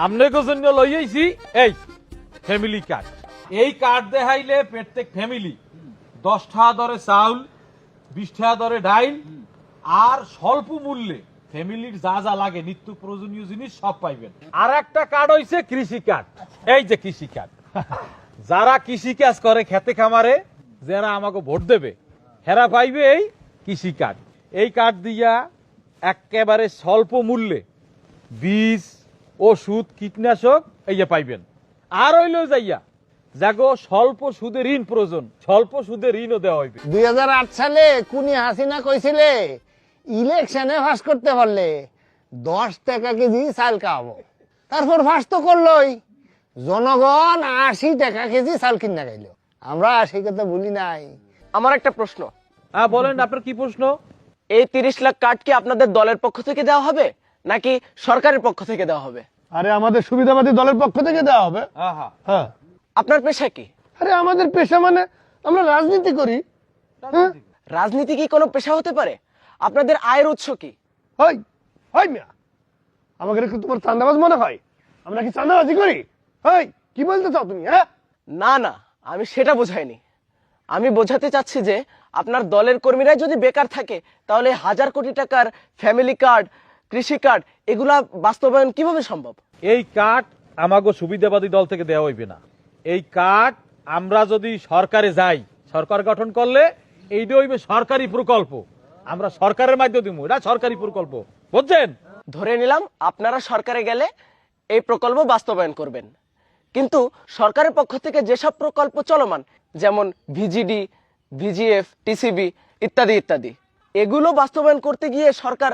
আপনাকে জন্য লইয়েছি এই ফ্যামিলি কার্ড। এই কার্ড দেখাইলে প্রত্যেক ফ্যামিলি 10 টাকা দরে চাউল, 20 টাকা দরে ডাইল আর স্বল্প মূল্যে ফ্যামিলির যা যা লাগে নিত্য প্রয়োজনীয় জিনিস সব পাইবেন। আর একটা কার্ড হইছে কৃষি কার্ড। এই যে কৃষি কার্ড, যারা কৃষি কাজ করে খেতে খামারে, যারা আমাকে ভোট দেবে হেরা পাইবে এই কৃষি কার্ড। এই কার্ড দিয়া একেবারে স্বল্প মূল্যে বীজ, ওষুধ, কীটনাশক এই যে পাইবেন। আর হইলো যাইয়া যাগো স্বল্প সুদে ঋণ প্রয়োজন, স্বল্প সুদে ঋণও দেওয়া হইবে। 2008 সালে কুনি হাসিনা কইছিলে ইলেকশনে ফাঁস করতে পারলে 10 টাকা কেজি চাল খাওয়াবো। তারপর ফাঁস তো করলোই, জনগণ 80 টাকা কেজি চাল কিনা খাইলো। আমরা সেই কথা বলি নাই। আমার একটা প্রশ্ন। বলেন আপনার কি প্রশ্ন? এই 30 লাখ কার্ড কি আপনাদের দলের পক্ষ থেকে দেওয়া হবে নাকি সরকারের পক্ষ থেকে দেওয়া হবে? আরে আমাদের সুবিধাবাদী দলের পক্ষ থেকে দেওয়া হবে। হ্যাঁ। আপনার পেশা কি? আরে আমাদের পেশা মানে আমরা রাজনীতি করি। হ্যাঁ। রাজনীতি কি কোনো পেশা হতে পারে? আপনাদের আয়ের উৎস কি? হই হই মিয়া, আমাকে কি তোমার চাঁদাবাজ মনে হয়? আমরা কি চাঁদাবাজি করি? হই, কি বলতে চাও তুমি? হ্যাঁ, না না, আমি সেটা বোঝাইনি। আমি বোঝাতে চাচ্ছি যে আপনার দলের কর্মীরাই যদি বেকার থাকে তাহলে 1000 কোটি টাকার ফ্যামিলি কার্ড, কৃষি কার্ড এগুলা বাস্তবায়ন কিভাবে সম্ভব? এই কার্ড আমাগো সুবিধাবাদী দল থেকে দেওয়া হইবে না। এই কার্ড আমরা যদি সরকারে যাই, সরকার গঠন করলে এইটা হইবে সরকারি প্রকল্প, আমরা সরকারের মাধ্যমে দিব, এটা সরকারি প্রকল্প, বুঝছেন? ধরে নিলাম আপনারা সরকারে গেলে এই প্রকল্প বাস্তবায়ন করবেন, কিন্তু সরকারের পক্ষ থেকে যেসব প্রকল্প চলমান যেমন ভিজিডি, ভিজিএফ, টিসিবি ইত্যাদি ইত্যাদি, এগুলো বাস্তবায়ন করতে গিয়ে সরকার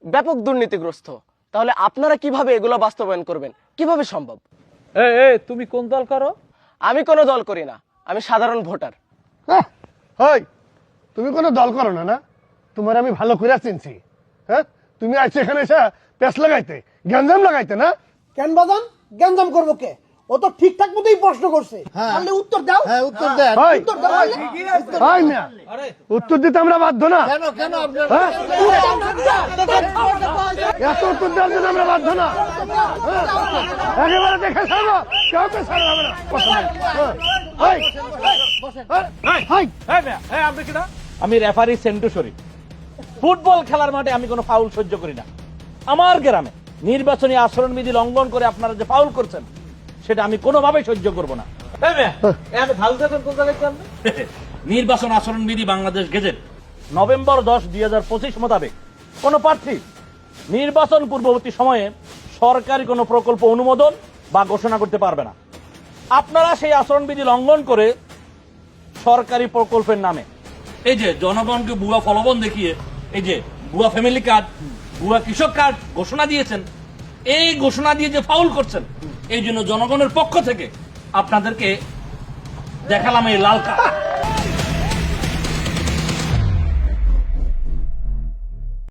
ব্যাপক দুর্নীতিগ্রস্ত। তাহলে আপনারা কিভাবে এগুলো বাস্তবায়ন করবেন? কিভাবে সম্ভব? তুমি কোন দল করো? আমি কোনো দল করি না, আমি সাধারণ ভোটার। হই, তুমি কোনো দল করো না? না, তোমার আমি ভালো করে চিনছি। হ্যাঁ, তুমি আজ এখানে এসে পেছ লাগাইতে, গ্যাঞ্জাম লাগাইতে না? কেন বাজান গ্যাঞ্জাম করবো কে? ও তো ঠিকঠাক মতোই প্রশ্ন করছে। তাহলে উত্তর দাও। হ্যাঁ, উত্তর দেন। উত্তর দাও। হই মিয়া, উত্তর দিতে আমরা বাধ্য না। কেন কেন আপনার এত উত্তর দেওয়ার জন্য আমরা বাধ্য না। একেবারে দেখে ছাড়বো, কেউ তো ছাড়া হবে না। আমি রেফারি সেন্টু শরীফ। ফুটবল খেলার মাঠে আমি কোনো ফাউল সহ্য করি না। আমার গ্রামে নির্বাচনী আচরণবিধি লঙ্ঘন করে আপনারা যে ফাউল করছেন সেটা আমি কোনোভাবেই সহ্য করব না। নির্বাচন আচরণবিধি বাংলাদেশ গেজেট নভেম্বর 10, 2025 মোতাবেক কোন প্রার্থী নির্বাচন পূর্ববর্তী সময়ে সরকারি কোনো প্রকল্প অনুমোদন বা ঘোষণা করতে পারবে না। আপনারা সেই আচরণবিধি লঙ্ঘন করে সরকারি প্রকল্পের নামে এই যে জনগণকে ভুয়া প্রলোভন দেখিয়ে এই যে ভুয়া ফ্যামিলি কার্ড, ভুয়া কৃষক কার্ড ঘোষণা দিয়েছেন, এই ঘোষণা দিয়ে যে ফাউল করছেন, এই জন্য জনগণের পক্ষ থেকে আপনাদেরকে দেখালাম এই লাল কার্ড।